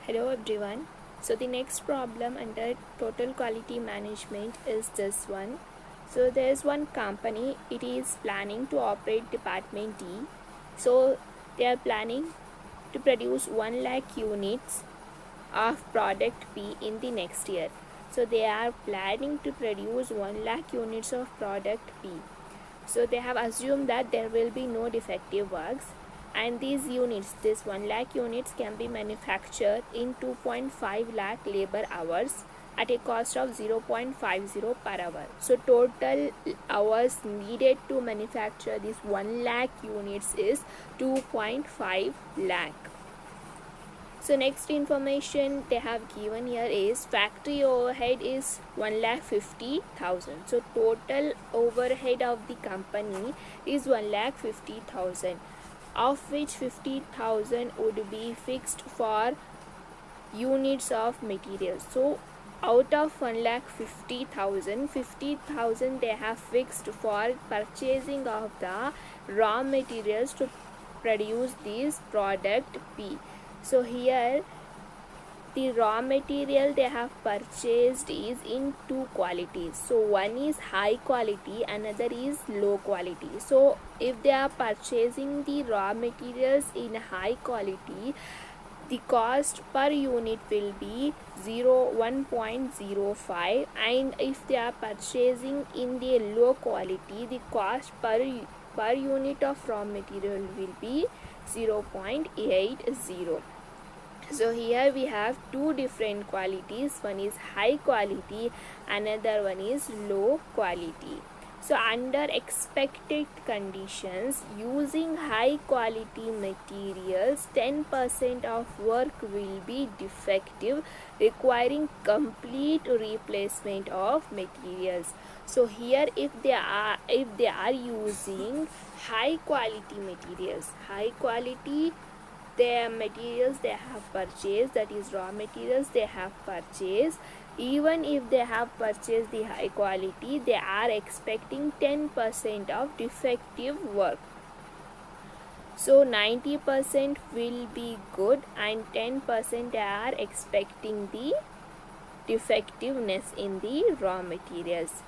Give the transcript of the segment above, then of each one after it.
Hello everyone. So the next problem under total quality management is this one. So there's one company, it is planning to operate department D. So they are planning to produce 1 lakh units of product P in the next year. So they are planning to produce 1 lakh units of product P. So they have assumed that there will be no defective works, and these units, this 1 lakh units, can be manufactured in 2.5 lakh labor hours at a cost of 0.50 per hour. So total hours needed to manufacture this 1 lakh units is 2.5 lakh. So next information they have given here is factory overhead is 1,50,000. So total overhead of the company is 1,50,000, of which 50,000 would be fixed for units of materials. So out of 1,50,000, 50,000 they have fixed for purchasing of the raw materials to produce this product P. So here the raw material they have purchased is in two qualities. So one is high quality, another is low quality. So if they are purchasing the raw materials in high quality, the cost per unit will be 1.05, and if they are purchasing in the low quality, the cost per unit of raw material will be 0.80. So here we have two different qualities. One is high quality, another one is low quality. So under expected conditions, using high quality materials, 10% of work will be defective, requiring complete replacement of materials. So here if they are using high quality materials, the materials they have purchased, that is raw materials they have purchased, even if they have purchased the high quality, they are expecting 10% of defective work. So 90% will be good and 10% they are expecting the defectiveness in the raw materials.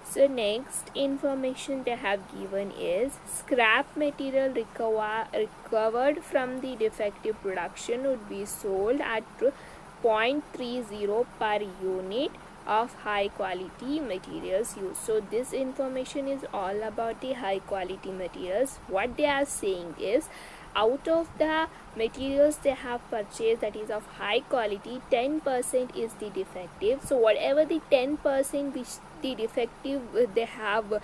So next information they have given is scrap material recovered from the defective production would be sold at 0.30 per unit of high quality materials used. So this information is all about the high quality materials. What they are saying is, out of the materials they have purchased that is of high quality, 10% is the defective. So whatever the 10% which the defective they have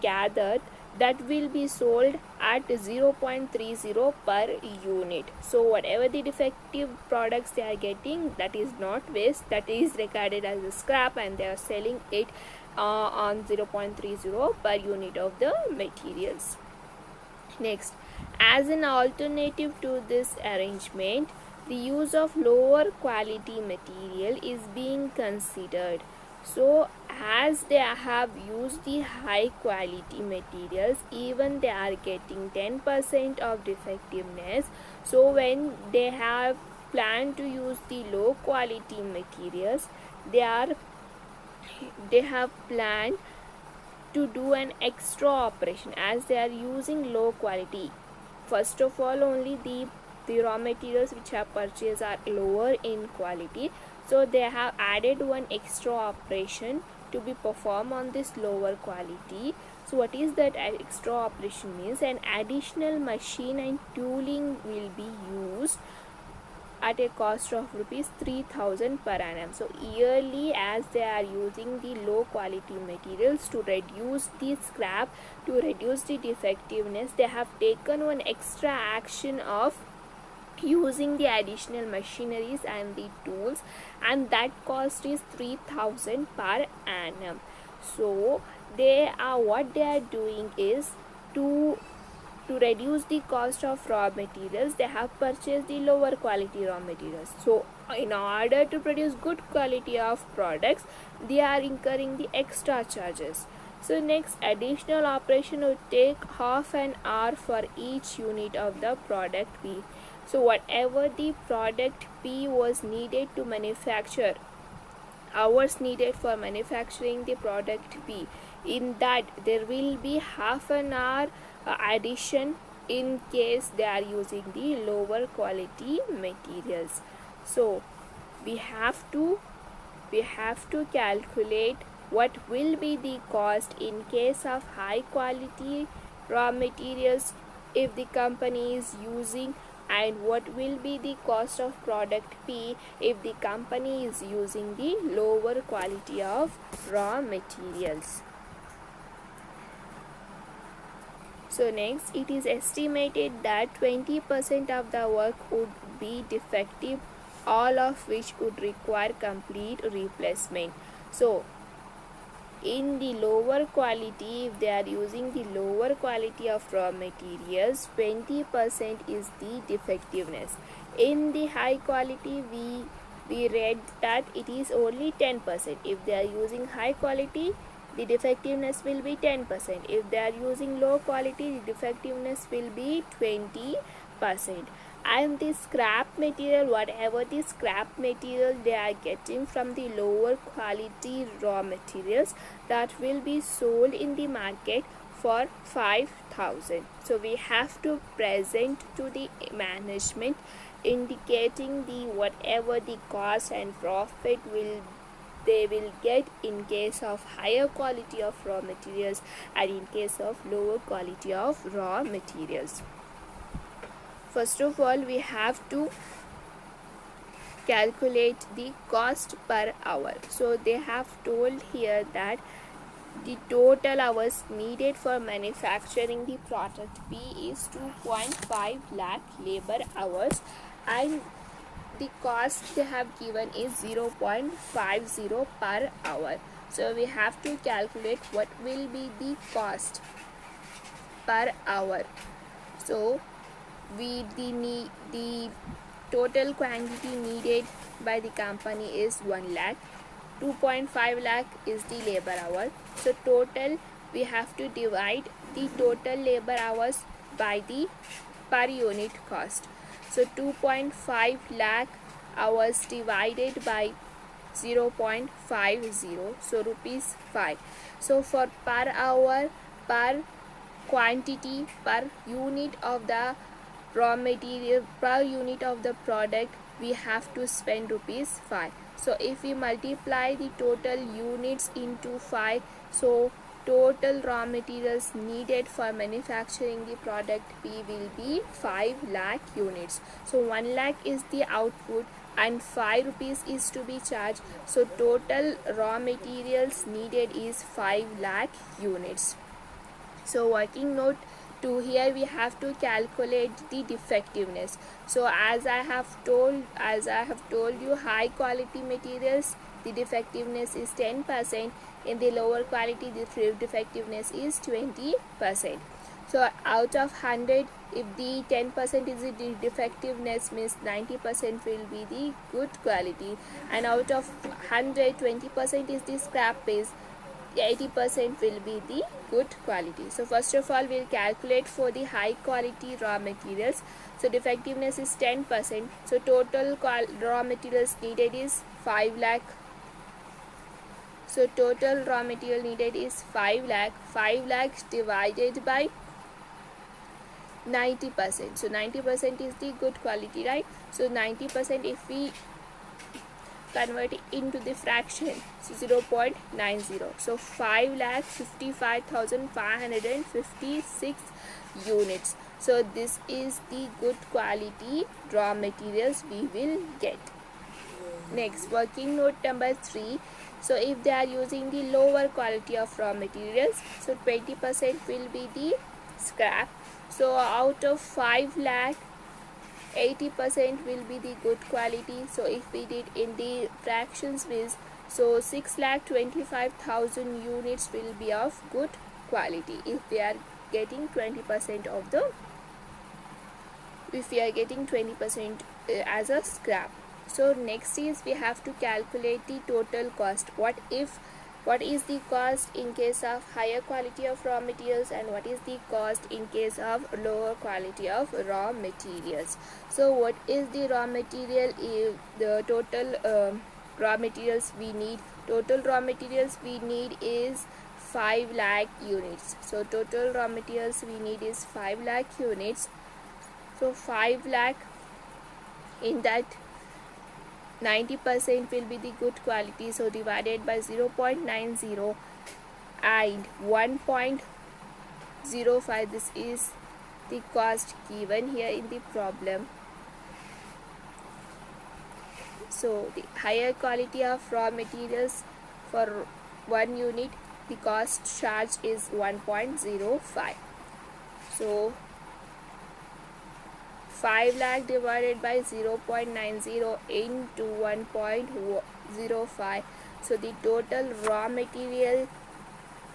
gathered, that will be sold at 0.30 per unit. So whatever the defective products they are getting, that is not waste, that is regarded as a scrap, and they are selling it on 0.30 per unit of the materials. Next, as an alternative to this arrangement, the use of lower quality material is being considered. So as they have used the high quality materials, even they are getting 10% of defectiveness. So when they have planned to use the low quality materials, they have planned to do an extra operation as they are using low quality. First of all, only the raw materials which are purchased are lower in quality, so they have added one extra operation to be performed on this lower quality. So what is that extra operation means? An additional machine and tooling will be used at a cost of rupees 3,000 per annum. So yearly, as they are using the low quality materials to reduce the scrap, to reduce the defectiveness, they have taken one extra action of using the additional machineries and the tools, and that cost is 3,000 per annum. So what they are doing is to reduce the cost of raw materials, they have purchased the lower quality raw materials. So in order to produce good quality of products, they are incurring the extra charges. So next, additional operation would take half an hour for each unit of the product B. So whatever the product P was needed to manufacture, hours needed for manufacturing the product P, in that there will be half an hour addition in case they are using the lower quality materials. So we have to calculate what will be the cost in case of high quality raw materials if the company is using, and what will be the cost of product P if the company is using the lower quality of raw materials. So next, it is estimated that 20% of the work would be defective, all of which would require complete replacement. So in the lower quality, if they are using the lower quality of raw materials, 20% is the defectiveness. In the high quality, we read that it is only 10%. If they are using high quality, the defectiveness will be 10%. If they are using low quality, the defectiveness will be 20%. And the scrap material, whatever the scrap material they are getting from the lower quality raw materials, that will be sold in the market for 5,000. So we have to present to the management indicating the whatever the cost and profit they will get in case of higher quality of raw materials and in case of lower quality of raw materials. First of all, we have to calculate the cost per hour. So they have told here that the total hours needed for manufacturing the product P is 2.5 lakh labor hours, and the cost they have given is 0.50 per hour. So we have to calculate what will be the cost per hour. So the total quantity needed by the company is 1 lakh. 2.5 lakh is the labor hour. So total, we have to divide the total labor hours by the per unit cost. So 2.5 lakh hours divided by 0.50, so rupees 5. So for per hour, per quantity, per unit of the raw material, per unit of the product, we have to spend rupees 5. So if we multiply the total units into 5, so total raw materials needed for manufacturing the product P will be 5 lakh units. So 1 lakh is the output and 5 rupees is to be charged. So total raw materials needed is 5 lakh units. So working note 2, here we have to calculate the defectiveness. So as I have told you, high quality materials, the defectiveness is 10%. In the lower quality, the defectiveness is 20%. So out of 100, if the 10% is the defectiveness, means 90% will be the good quality, and out of 100, 20% is the scrap base, 80% will be the good quality. So first of all, we'll calculate for the high quality raw materials. So defectiveness is 10%. So total raw materials needed is 5 lakh. So total raw material needed is 5 lakh. 5 lakhs divided by 90%. So 90% is the good quality, right? So 90%, if we convert it into the fraction, so 0.90. So 5,55,556 units. So this is the good quality raw materials we will get. Next, working note number 3. So if they are using the lower quality of raw materials, so 20% will be the scrap. So out of 5 lakh, 80% will be the good quality. So if we did in the fractions ways, so 6,25,000 units will be of good quality if we are getting 20% of the, if we are getting 20% as a scrap. So next is we have to calculate the total cost. What if what is the cost in case of higher quality of raw materials and what is the cost in case of lower quality of raw materials. So what is the raw material? If the total raw materials we need, is 5 lakh units. So total raw materials we need is 5 lakh units. So 5 lakh, in that 90% will be the good quality, so divided by 0.90 and 1.05, this is the cost given here in the problem. So the higher quality of raw materials, for 1 unit the cost charge is 1.05. so 5 lakh divided by 0.90 into 1.05. So the total raw material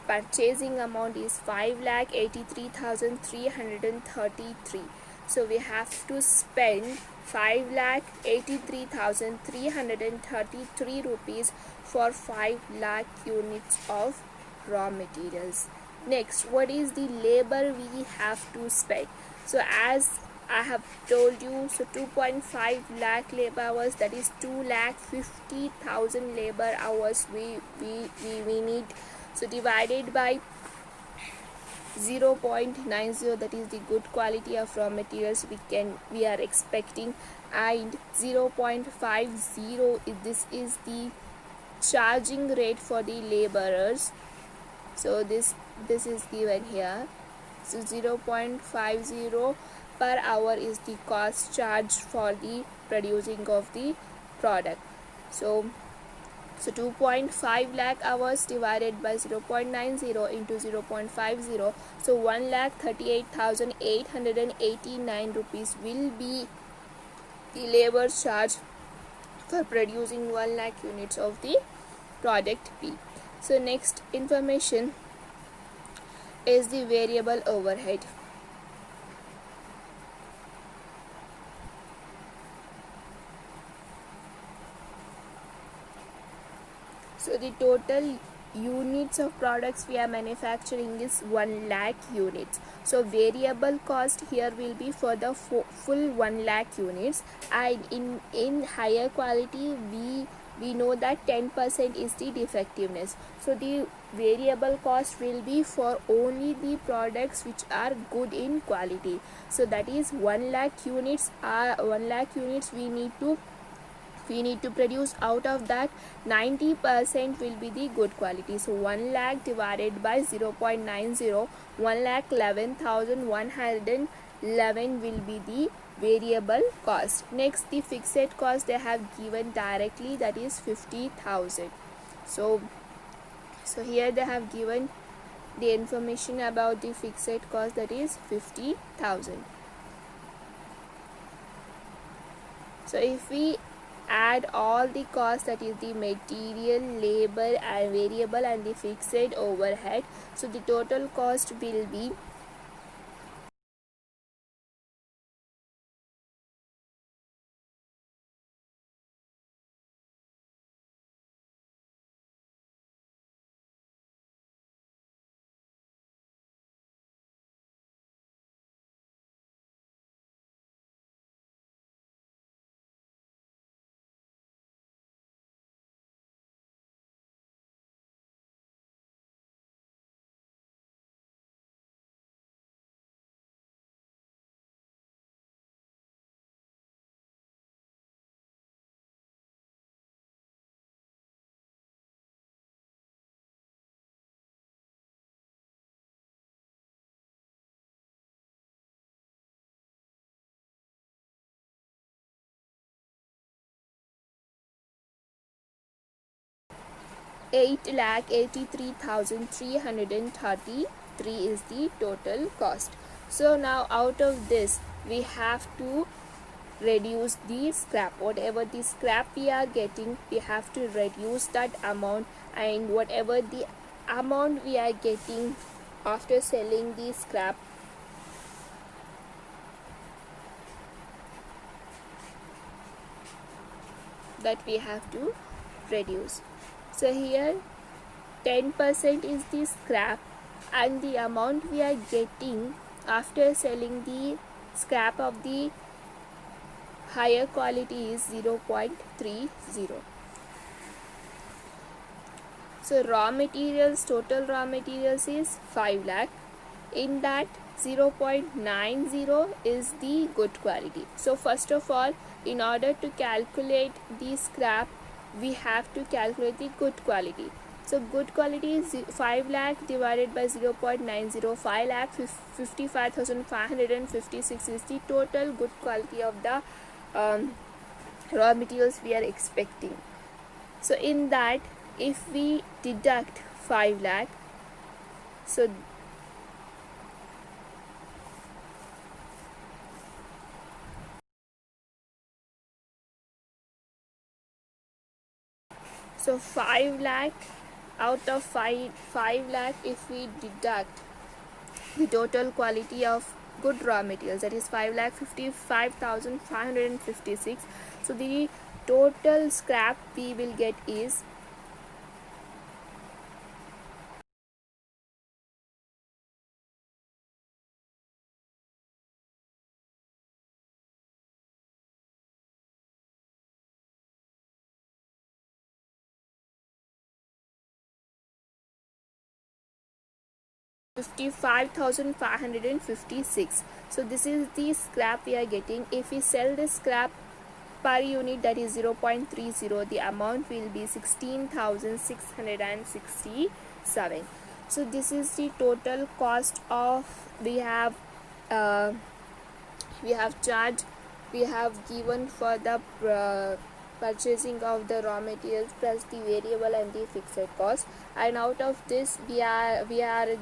purchasing amount is 5,83,333. So we have to spend 5,83,333 rupees for 5 lakh units of raw materials. Next, what is the labor we have to spend? So as I have told you, so 2.5 lakh labor hours, that is 2,50,000 labor hours we need. So divided by 0.90, that is the good quality of raw materials we are expecting, and 0.50, this is the charging rate for the laborers. So this is given here. So 0.50 per hour is the cost charge for the producing of the product. So 2.5 lakh hours divided by 0.90 into 0.50, so 1,38,889 rupees will be the labor charge for producing 1 lakh units of the product P. So next information is the variable overhead. So the total units of products we are manufacturing is 1 lakh units. So variable cost here will be for the full 1 lakh units, and in higher quality we know that 10% is the defectiveness. So the variable cost will be for only the products which are good in quality. So that is 1 lakh units we need to produce. Out of that, 90% will be the good quality. So 1 lakh divided by 0.90, 1,11,111 will be the variable cost. Next, the fixed cost they have given directly, that is 50,000. So here they have given the information about the fixed cost, that is 50,000. So if we add all the costs, that is the material, labor and variable and the fixed overhead, so the total cost will be $8,83,333 is the total cost. So now out of this we have to reduce the scrap. Whatever the scrap we are getting, we have to reduce that amount, and whatever the amount we are getting after selling the scrap, that we have to reduce. So here 10% is the scrap, and the amount we are getting after selling the scrap of the higher quality is 0.30. So raw materials, total raw materials is 5 lakh. In that 0.90 is the good quality. So first of all, in order to calculate the scrap, we have to calculate the good quality. So good quality is 5 lakh divided by 0.90. 5 lakh 55,556 is the total good quality of the raw materials we are expecting. So in that, if we deduct 5 lakh, so So 5 lakh out of 5 lakh, if we deduct the total quality of good raw materials, that is 5 lakh 55,556. So the total scrap we will get is 55,556. So this is the scrap we are getting. If we sell this scrap per unit, that is 0.30, the amount will be 16,667. So this is the total cost of we have charged, we have given for the purchasing of the raw materials plus the variable and the fixed cost, and out of this we are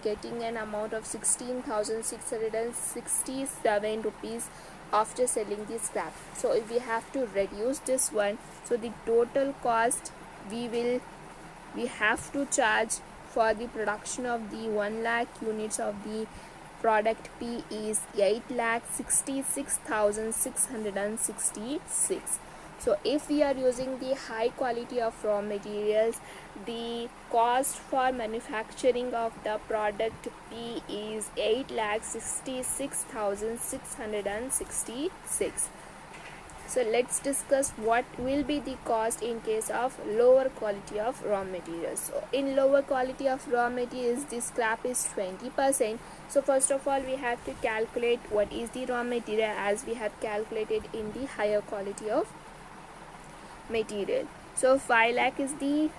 getting an amount of 16,667 rupees after selling the scrap. So if we have to reduce this one, so the total cost we have to charge for the production of the 1 lakh units of the product P is 8,66,666. So if we are using the high quality of raw materials, the cost for manufacturing of the product P is 8,66,666. So let's discuss what will be the cost in case of lower quality of raw materials. So in lower quality of raw materials, the scrap is 20%. So first of all, we have to calculate what is the raw material as we have calculated in the higher quality of material. So 5 lakh is the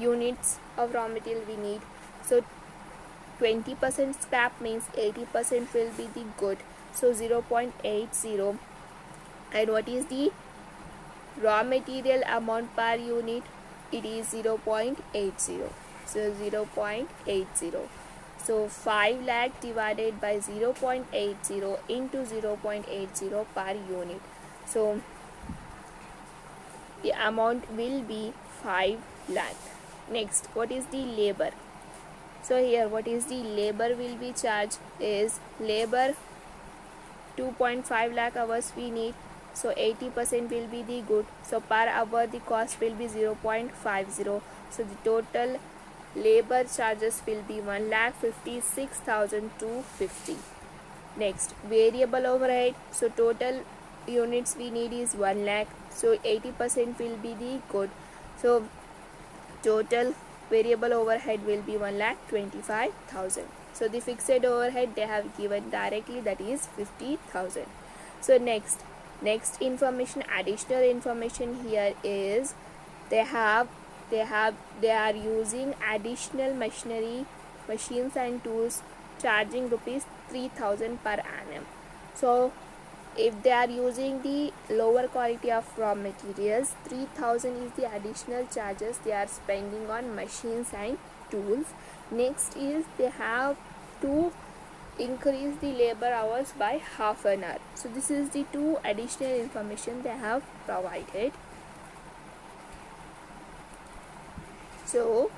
units of raw material we need. So 20% scrap means 80% will be the good. So 0.80. And what is the raw material amount per unit? It is 0.80. So 0.80. So 5 lakh divided by 0.80 into 0.80 per unit. So the amount will be 5 lakh. Next, what is the labor? So here, what is the labor will be charged is labor 2.5 lakh hours we need. So 80% will be the good. So per hour the cost will be 0.50. So the total labor charges will be 1,56,250. Next, variable overhead. So total units we need is 1 lakh. So 80% will be the good. So total variable overhead will be 1,25,000. So the fixed overhead they have given directly, that is 50,000. So next information, additional information here is they are using additional machinery, machines and tools charging rupees 3,000 per annum. So if they are using the lower quality of raw materials, 3,000 is the additional charges they are spending on machines and tools. Next is they have to increase the labor hours by half an hour. So this is the two additional information they have provided. So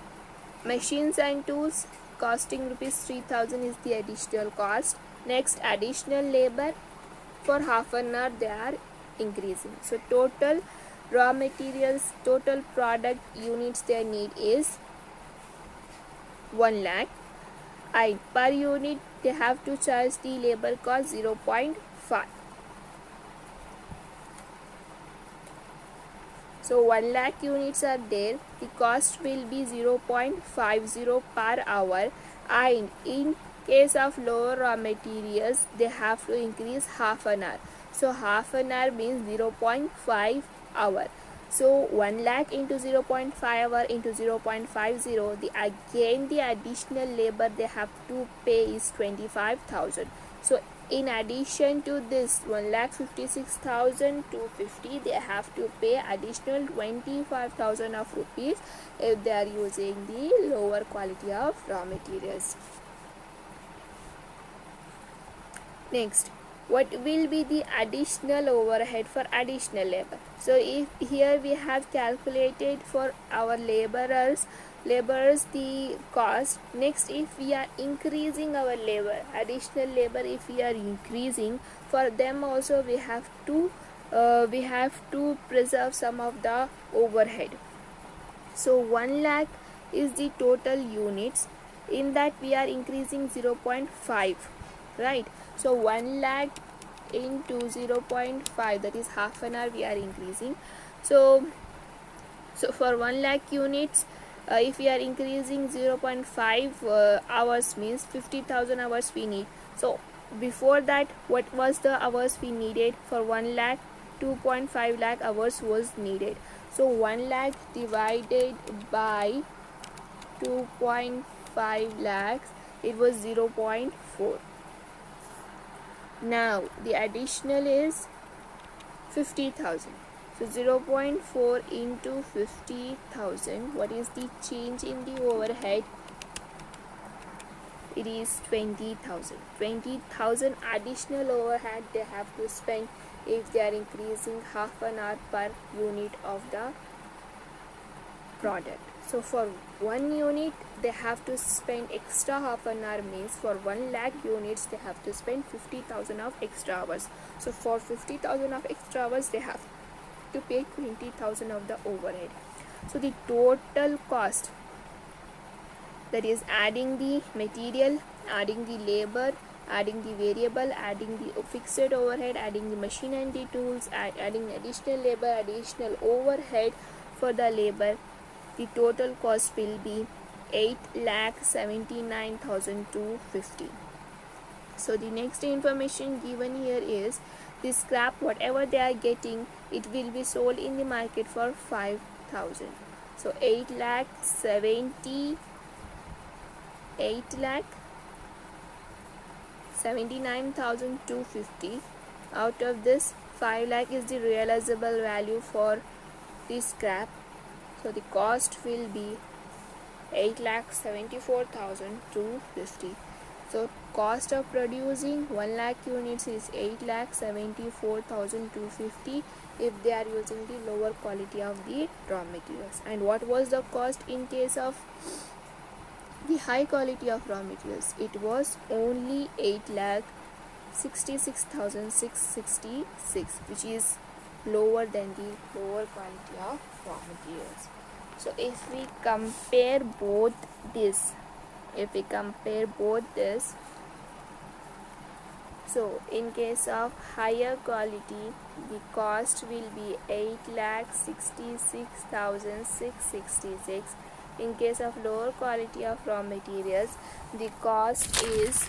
machines and tools costing rupees 3,000 is the additional cost. Next, additional labor for half an hour they are increasing. So total raw materials, total product units they need is 1 lakh, and per unit they have to charge the labor cost 0.5. So 1 lakh units are there, the cost will be 0.50 per hour, and in case of lower raw materials they have to increase half an hour. So half an hour means 0.5 hour. So 1 lakh into 0.5 hour into 0.50, the again the additional labor they have to pay is 25,000. So in addition to this 1,56,250, they have to pay additional 25,000 of rupees if they are using the lower quality of raw materials. Next, what will be the additional overhead for additional labor? So if here we have calculated for our laborers the cost. Next, if we are increasing our labor, additional labor, if we are increasing, for them also we have to preserve some of the overhead. So 1 lakh is the total units, in that we are increasing 0.5, right? So 1 lakh into 0.5, that is half an hour we are increasing. So for 1 lakh units, if we are increasing 0.5 hours means 50,000 hours we need. So before that, what was the hours we needed? For 1 lakh, 2.5 lakh hours was needed. So 1 lakh divided by 2.5 lakhs, it was 0.4. Now the additional is 50,000. So 0.4 into 50,000, what is the change in the overhead? It is 20,000. 20,000 additional overhead they have to spend if they are increasing half an hour per unit of the product. So for 1 unit they have to spend extra half an hour, means for 1 lakh units they have to spend 50,000 of extra hours. So for 50,000 of extra hours they have to pay 20,000 of the overhead. So the total cost, that is adding the material, adding the labor, adding the variable, adding the fixed overhead, adding the machine and the tools, adding additional labor, additional overhead for the labor, the total cost will be 8,79,250. So the next information given here is the scrap, whatever they are getting, it will be sold in the market for 5,000. So 8,79,250. Out of this, 5 lakh is the realizable value for the scrap. So the cost will be 8,74,250. So cost of producing 1 lakh units is 8,74,250 if they are using the lower quality of the raw materials. And what was the cost in case of the high quality of raw materials? It was only 8,66,666, which is lower than the lower quality of raw materials. So if we compare both this, so in case of higher quality, the cost will be 8,66,666. In case of lower quality of raw materials, the cost is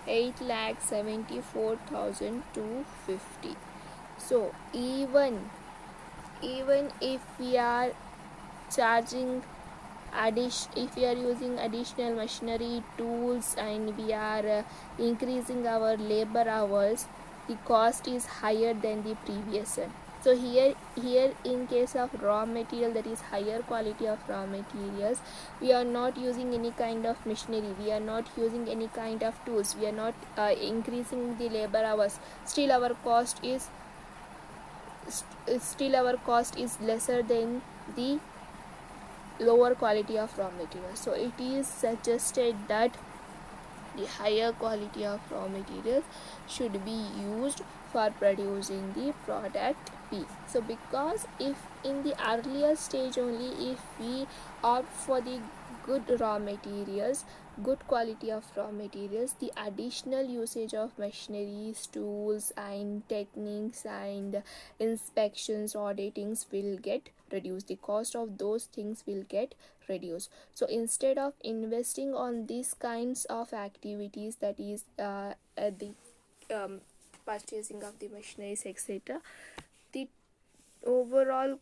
8,74,250. So even if we are charging if we are using additional machinery, tools, and we are increasing our labor hours, the cost is higher than the previous one. So here in case of raw material, that is higher quality of raw materials, we are not using any kind of machinery, we are not using any kind of tools, we are not increasing the labor hours, still our cost is lesser than the lower quality of raw materials. So it is suggested that the higher quality of raw materials should be used for producing the product B. So because if in the earlier stage only, if we opt for the good raw materials, good quality of raw materials, the additional usage of machineries, tools and techniques and inspections, auditings will get reduced. The cost of those things will get reduced. So instead of investing on these kinds of activities, that is the purchasing of the machineries, etc., the overall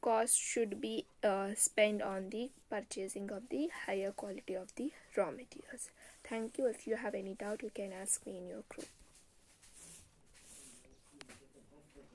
cost should be spent on the purchasing of the higher quality of the raw materials. Thank you. If you have any doubt, you can ask me in your group.